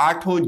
8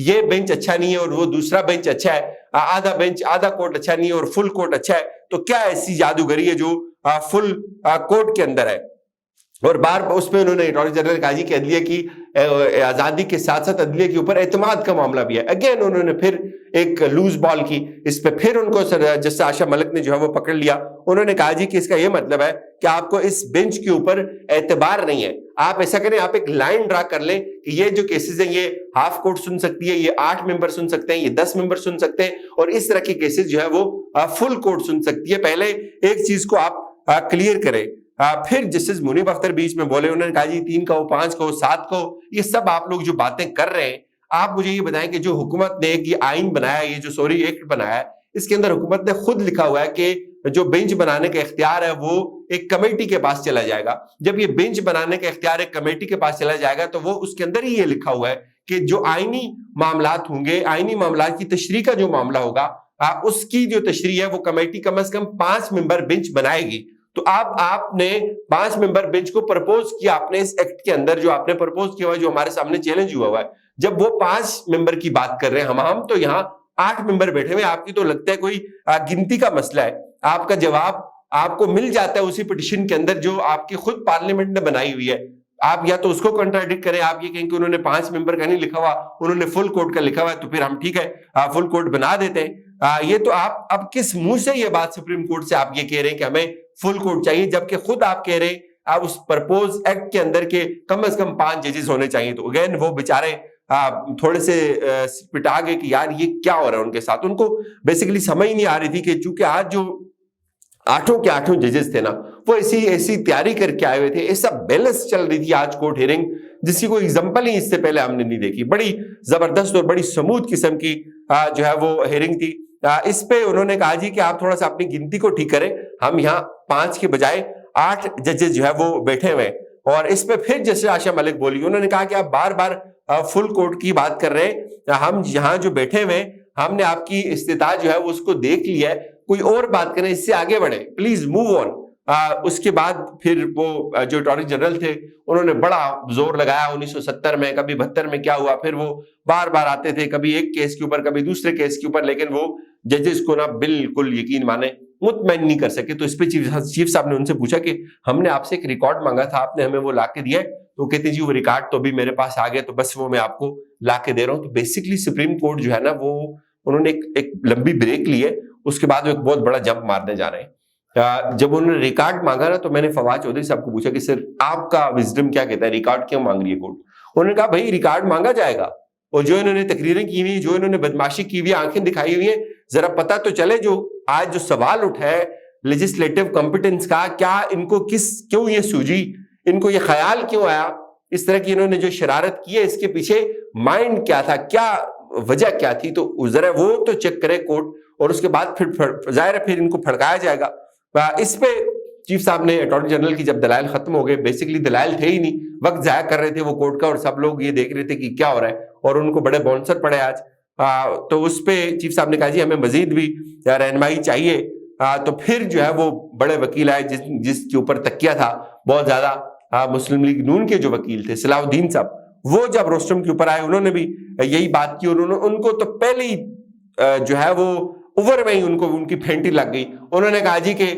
یہ بینچ اچھا نہیں ہے اور وہ دوسرا بینچ اچھا ہے, آدھا کوٹ اچھا نہیں ہے اور فل کوٹ اچھا ہے, تو کیا ایسی جادوگری ہے جو فل کوٹ کے اندر ہے؟ اور بار اس پہ انہوں نے اٹارنی جنرل نے کہا جی کہ عدلیہ کی آزادی کے ساتھ ساتھ عدلیہ کے اوپر اعتماد کا معاملہ بھی ہے. اگین انہوں نے پھر ایک لوز بال کی اس پہ, پھر ان کو جسٹس عائشہ ملک نے جو ہے وہ پکڑ لیا. انہوں نے کہا جی کہ اس کا یہ مطلب ہے کہ آپ کو اس بینچ کے اوپر اعتبار نہیں ہے. آپ ایسا کریں, آپ ایک لائن ڈرا کر لیں کہ یہ جو کیسز ہیں یہ ہاف کورٹ سن سکتی ہے, یہ 8 ممبر سن سکتے ہیں, یہ 10 ممبر سن سکتے ہیں, اور اس طرح کے کیسز جو ہے وہ فل کورٹ سن سکتی ہے. پہلے ایک چیز کو آپ کلیئر کریں. پھر جسٹس منیب اختر بیچ میں بولے, انہوں نے کہا جی 3 کہو 5 کہو 7 کہو, یہ سب آپ لوگ جو باتیں کر رہے ہیں, آپ مجھے یہ بتائیں کہ جو حکومت نے ایک یہ آئین بنایا, یہ جو سوری ایکٹ بنایا ہے, اس کے اندر حکومت نے خود لکھا ہوا ہے کہ جو بینچ بنانے کا اختیار ہے وہ ایک کمیٹی کے پاس چلا جائے گا. جب یہ بینچ بنانے کا اختیار ایک کمیٹی کے پاس چلا جائے گا تو وہ اس کے اندر ہی یہ لکھا ہوا ہے کہ جو آئینی معاملات ہوں گے, آئینی معاملات کی تشریح کا جو معاملہ ہوگا, اس کی جو تشریح ہے وہ کمیٹی کم از کم 5 ممبر بینچ بنائے گی. تو آپ نے 5 ممبر بینچ کو پرپوز کیا, آپ نے اس ایکٹ کے اندر جو آپ نے پرپوز کیا ہوا ہے, جو ہمارے سامنے چیلنج ہوا ہے, جب وہ 5 ممبر کی بات کر رہے ہیں, ہم تو یہاں 8 ممبر بیٹھے ہوئے, آپ کی تو لگتا ہے کوئی گنتی کا مسئلہ ہے. آپ کا جواب آپ کو مل جاتا ہے اسی پٹیشن کے اندر جو آپ کی خود پارلیمنٹ نے بنائی ہوئی ہے. آپ یا تو اس کو کنٹراڈکٹ کریں, آپ یہ کہیں کہ انہوں نے 5 ممبر کا نہیں لکھا ہوا, انہوں نے فل کوٹ کا لکھا ہوا ہے, تو پھر ہم ٹھیک ہے فل کوٹ بنا دیتے ہیں. یہ تو آپ اب کس منہ سے یہ بات سپریم کورٹ سے آپ یہ کہہ رہے ہیں کہ ہمیں فل کوٹ چاہیے, جبکہ خود آپ کہہ رہے ہیں آپ اس پرپوز ایکٹ کے اندر کے کم از کم 5 ججز ہونے چاہیے. تو اگین وہ بیچارے تھوڑے سے پٹا گئے کہ یار یہ کیا ہو رہا ہے ان کے ساتھ. ان کو بیسیکلی سمجھ نہیں آ رہی تھی کہ چونکہ آج جو 8 ججز تھے نا, وہ ایسی تیاری کر کے آئے ہوئے تھے, ایسا بیلنس چل رہی تھی آج کورٹ ہیئرنگ جس کی کوئی ایگزامپل ہی اس سے پہلے ہم نے نہیں دیکھی. بڑی زبردست اور بڑی سموتھ قسم کی جو ہے وہ ہیئرنگ تھی. اس پہ انہوں نے کہا جی کہ آپ تھوڑا سا اپنی گنتی کو ٹھیک کریں, ہم یہاں 5 کے بجائے 8 ججز جو ہے وہ بیٹھے ہوئے. اور اس پہ پھر جسٹس عائشہ ملک بولی, انہوں نے کہا کہ آپ بار بار فل کورٹ کی بات کر رہے ہیں, ہم یہاں جو بیٹھے ہوئے ہم نے آپ کی استطاعت جو ہے وہ اس کو دیکھ لیا ہے, کوئی اور بات کریں, اس سے آگے بڑھیں, پلیز موو آن. اس کے بعد پھر وہ جو اٹارنی جنرل تھے انہوں نے بڑا زور لگایا 1970 میں, کبھی 72 میں کیا ہوا, پھر وہ بار بار آتے تھے, کبھی ایک کیس کے اوپر کبھی دوسرے کیس کے اوپر, لیکن وہ ججز کو نا بالکل یقین مانے مطمئن نہیں کر سکے. تو اس پہ چیف صاحب نے ان سے پوچھا کہ ہم نے آپ سے ایک ریکارڈ مانگا تھا, آپ نے ہمیں وہ لا کے دیا ہے؟ تو کہتے جی وہ ریکارڈ تو بھی میرے پاس آ گیا, تو بس وہ میں آپ کو لا کے دے رہا ہوں. تو بیسکلی سپریم کورٹ جو ہے نا وہ انہوں نے ایک لمبی بریک لی ہے, اس کے بعد وہ ایک بہت بڑا جمپ مارنے جا رہے ہیں. جب انہوں نے ریکارڈ مانگا نا تو میں نے فواد چودھری صاحب کو پوچھا کہ سر آپ کا وزڈم کیا کہتا ہے, ریکارڈ کیوں مانگ رہی ہے کورٹ؟ انہوں نے کہا بھائی ریکارڈ مانگا جائے گا, اور جو انہوں نے تقریریں کی ہوئی, جو انہوں نے بدماشی کی ہوئی, آنکھیں دکھائی ہوئی ہیں, ذرا پتہ تو چلے. جو آج جو سوال اٹھا ہے لیجسلیٹو کمپیٹنس کا, کیا ان کو کیوں یہ سوجی, ان کو یہ خیال کیوں آیا, اس طرح کی انہوں نے جو شرارت کی ہے اس کے پیچھے مائنڈ کیا تھا, کیا وجہ کیا تھی؟ تو ذرا وہ تو چیک کرے کورٹ, اور اس کے بعد پھر ظاہر ہے پھر ان کو پھڑکایا جائے گا. اس پہ چیف صاحب نے اٹارنی جنرل کی جب دلائل ختم ہو گئے, بیسیکلی دلائل تھے ہی نہیں, وقت ضائع کر رہے تھے وہ کورٹ کا, اور سب لوگ یہ دیکھ رہے تھے کہ کیا ہو رہا ہے, اور ان کو بڑے باؤنسر پڑے آج. تو اس پہ چیف صاحب نے کہا جی ہمیں مزید بھی رہنمائی چاہیے. تو پھر جو ہے وہ بڑے وکیل آئے جس کے اوپر تکیہ تھا بہت زیادہ, مسلم لیگ نون کے جو وکیل تھے صلاح الدین صاحب, وہ جب روسٹرم کے اوپر آئے انہوں نے بھی یہی بات کی, ان کو تو پہلے ہی جو ہے وہ اوور میں ہی ان کی پھینٹی لگ گئی. انہوں نے کہا جی کہ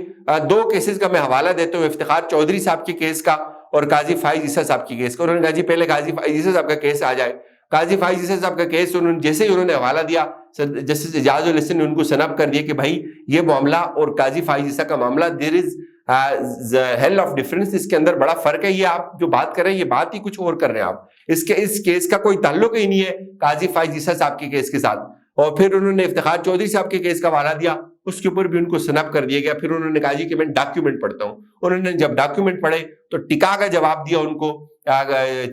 2 کیسز کا میں حوالہ دیتا ہوں, افتخار چودھری صاحب کے کیس کا اور قاضی فائز عیسیٰ صاحب کی کیس کا. انہوں نے کہا جی پہلے قاضی فائز عیسیٰ صاحب کا کیس آ جائے. قاضی فائز عیسیٰ صاحب کا کیس جیسے ہی انہوں نے حوالہ دیا, جسٹس اعجاز الحسن نے ان کو سنب کر دیا کہ بھائی یہ معاملہ اور قاضی فائز عیسیٰ کا معاملہ دیر از ہیل آف ڈفرنس, اس کے اندر بڑا فرق ہے, یہ آپ جو بات کر رہے ہیں یہ بات ہی کچھ اور کر رہے ہیں آپ, اس کیس کا کوئی تعلق ہی نہیں ہے قاضی فائز عیسیٰ صاحب کے کیس کے ساتھ. اور پھر انہوں نے افتخار چودھری صاحب کے کیس کا حوالہ دیا, اس کے اوپر بھی ان کو سنب کر دیا گیا. پھر انہوں نے کہا جی کہ میں ڈاکیومنٹ پڑھتا ہوں. انہوں نے جب ڈاکیومنٹ پڑھے تو ٹکا کا جواب دیا ان کو,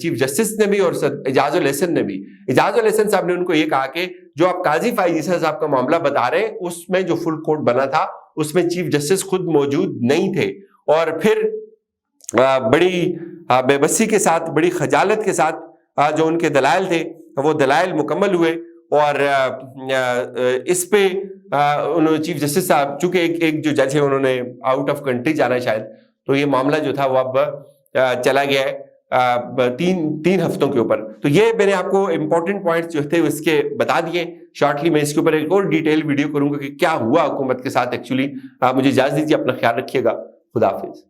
چیف جسٹس نے بھی اور اعجاز الحسن نے بھی. اعجاز الحسن صاحب نے ان کو یہ کہا کہ جو آپ قاضی فائز عیسیٰ صاحب کا معاملہ بتا رہے ہیں اس میں جو فل کورٹ بنا تھا اس میں چیف جسٹس خود موجود نہیں تھے. اور پھر بڑی بے بسی کے ساتھ, بڑی خجالت کے ساتھ جو ان کے دلائل تھے وہ دلائل مکمل ہوئے. اور اس پہ چیف جسٹس صاحب, چونکہ ایک جو جج ہے انہوں نے آؤٹ آف کنٹری جانا ہے شاید, تو یہ معاملہ جو تھا وہ اب چلا گیا ہے. تین ہفتوں کے اوپر. تو یہ میں نے آپ کو امپورٹنٹ پوائنٹس جو تھے اس کے بتا دیے. شارٹلی میں اس کے اوپر ایک اور ڈیٹیل ویڈیو کروں گا کہ کیا ہوا حکومت کے ساتھ ایکچولی. مجھے اجازت دیجیے، اپنا خیال رکھیے گا. خدا حافظ.